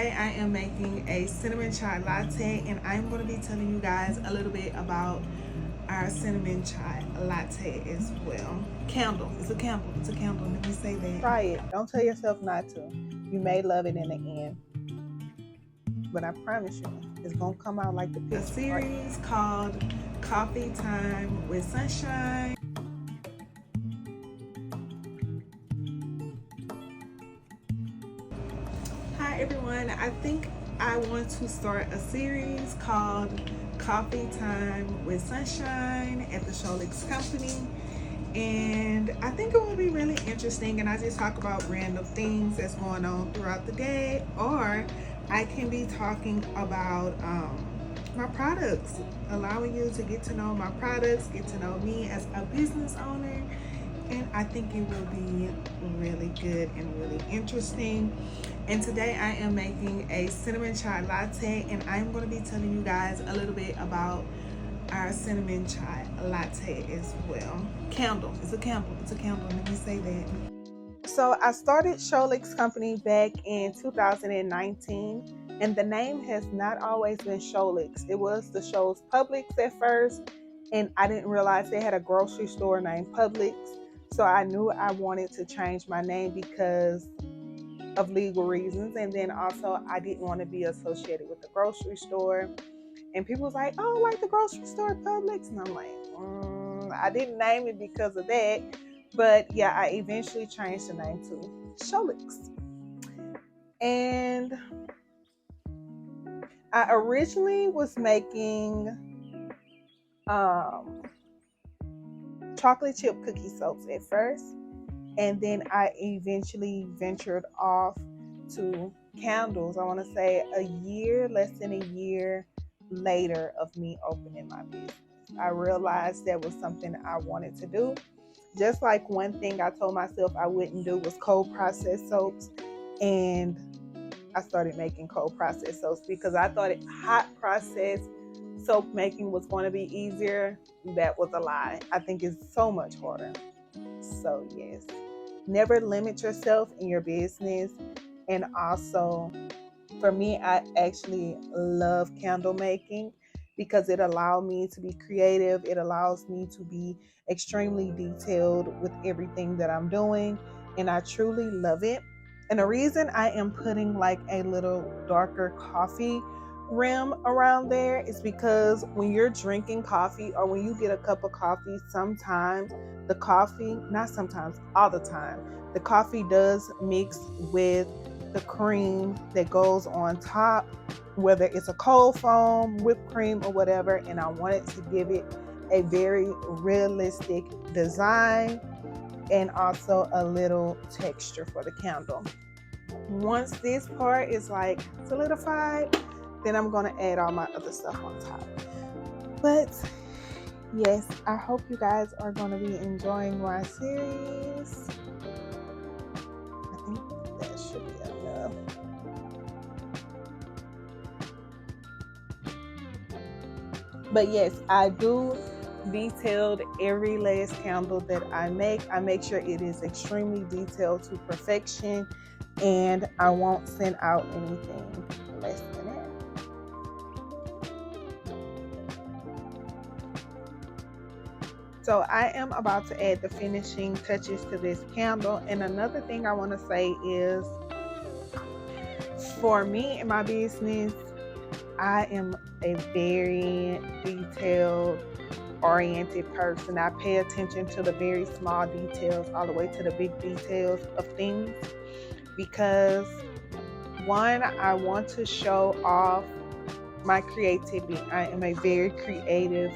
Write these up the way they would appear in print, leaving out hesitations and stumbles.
Today I am making a cinnamon chai latte, and I'm going to be telling you guys a little bit about our cinnamon chai latte as well. Candle. It's a candle. It's a candle. Let me say that. Try it. Don't tell yourself not to. You may love it in the end, but I promise you, it's gonna come out like the A picture. series called Coffee Time with Sunshine. Hi everyone. I think I want to start a series called Coffee Time with Sunshine at the Sholix company. And I think it will be really interesting, and I just talk about random things that's going on throughout the day, or I can be talking about my products, allowing you to get to know my products, get to know me as a business owner, and I think it will be really good and really interesting. And today I am making a cinnamon chai latte, and I'm going to be telling you guys a little bit about our cinnamon chai latte as well. Candle. It's a candle. It's a candle. Let me say that. So I started Sholix Company back in 2019, and the name has not always been Sholix. It was the Shows Publix at first, and I didn't realize they had a grocery store named Publix. So I knew I wanted to change my name because of legal reasons, and then also I didn't want to be associated with the grocery store. And people was like, "Oh, like the grocery store Publix," and I'm like, I didn't name it because of that. But yeah, I eventually changed the name to Sholix. And I originally was making chocolate chip cookie soaps at first. And then I eventually ventured off to candles. I want to say less than a year later of me opening my business. I realized that was something I wanted to do. Just like one thing I told myself I wouldn't do was cold processed soaps. And I started making cold processed soaps because I thought hot processed soap making was going to be easier. That was a lie. I think it's so much harder. So yes, never limit yourself in your business. And also, for me, I actually love candle making because it allowed me to be creative. It allows me to be extremely detailed with everything that I'm doing, and I truly love it. And the reason I am putting like a little darker coffee rim around there is because when you're drinking coffee or when you get a cup of coffee, sometimes the coffee, not sometimes, all the time, the coffee does mix with the cream that goes on top, whether it's a cold foam, whipped cream, or whatever. And I wanted to give it a very realistic design and also a little texture for the candle. Once this part is like solidified, then I'm going to add all my other stuff on top. But yes, I hope you guys are going to be enjoying my series. I think that should be enough. But yes, I do detailed every last candle that I make. I make sure it is extremely detailed to perfection, and I won't send out anything less than that. So I am about to add the finishing touches to this candle. And another thing I want to say is, for me in my business, I am a very detailed oriented person. I pay attention to the very small details all the way to the big details of things because one, I want to show off my creativity. I am a very creative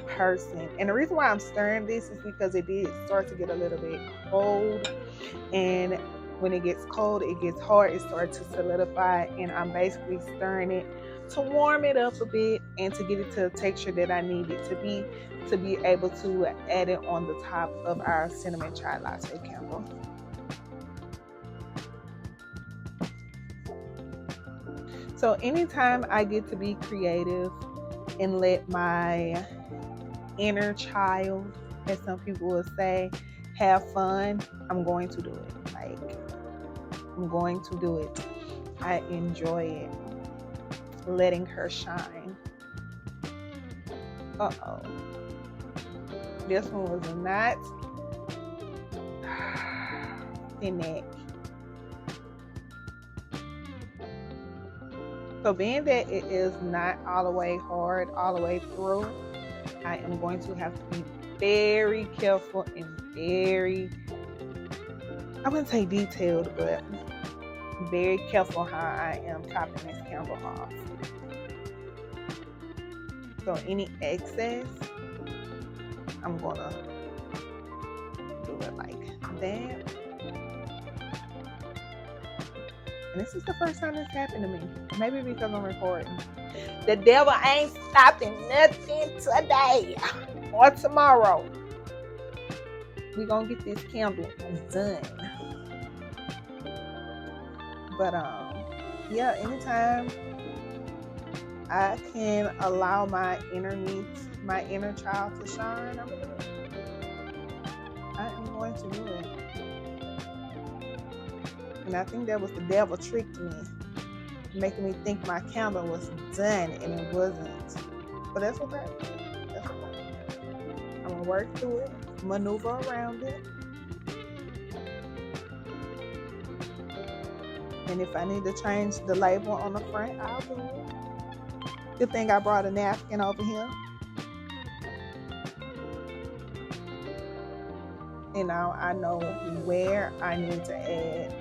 person. And the reason why I'm stirring this is because it did start to get a little bit cold. And when it gets cold, it gets hard. It starts to solidify. And I'm basically stirring it to warm it up a bit and to get it to the texture that I need it to be able to add it on the top of our cinnamon chai latte candle. So anytime I get to be creative and let my inner child, as some people would say, have fun, I'm going to do it. I'm going to do it. I enjoy it. Letting her shine. Uh-oh. This one was not in neck. So being that it is not all the way hard, all the way through, I am going to have to be very careful and very, I wouldn't say detailed, but very careful how I am topping this candle off. So any excess, I'm gonna do it like that. And this is the first time this happened to me. Maybe because I'm recording. The devil ain't stopping nothing today or tomorrow. We're gonna get this candle done. But yeah, anytime I can allow my inner child to shine, I am going to do it. And I think that was the devil tricked me, making me think my candle was done and it wasn't. But that's okay. That's okay. I'm gonna work through it, maneuver around it. And if I need to change the label on the front, I'll do it. Good thing I brought a napkin over here. And now I know where I need to add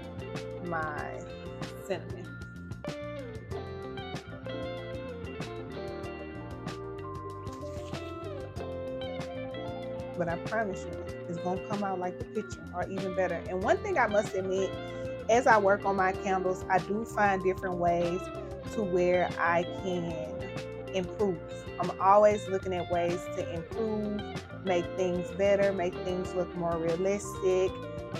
my cinnamon. But I promise you, it's gonna come out like the picture or even better. And one thing I must admit, as I work on my candles, I do find different ways to where I can improve. I'm always looking at ways to improve, make things better, make things look more realistic,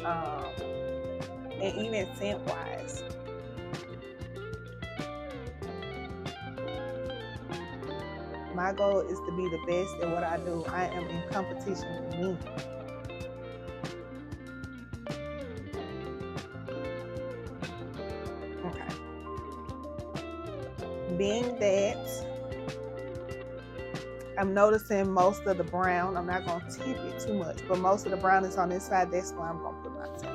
and even scent wise. My goal is to be the best at what I do. I am in competition with me. Okay. Being that I'm noticing most of the brown, I'm not going to tip it too much, but most of the brown is on this side. That's why I'm going to put my tip.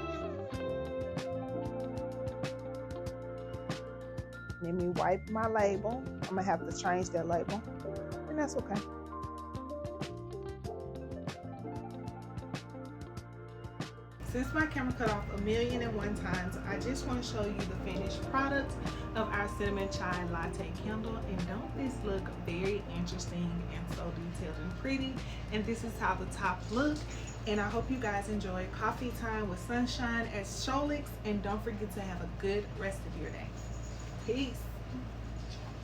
Let me wipe my label. I'm going to have to change that label, and that's okay. Since my camera cut off 1,000,001 times, I just want to show you the finished product of our Cinnamon Chai Latte candle. And don't this look very interesting and so detailed and pretty? And this is how the top look. And I hope you guys enjoy Coffee Time with Sunshine at Sholix. And don't forget to have a good rest of your day. Peace.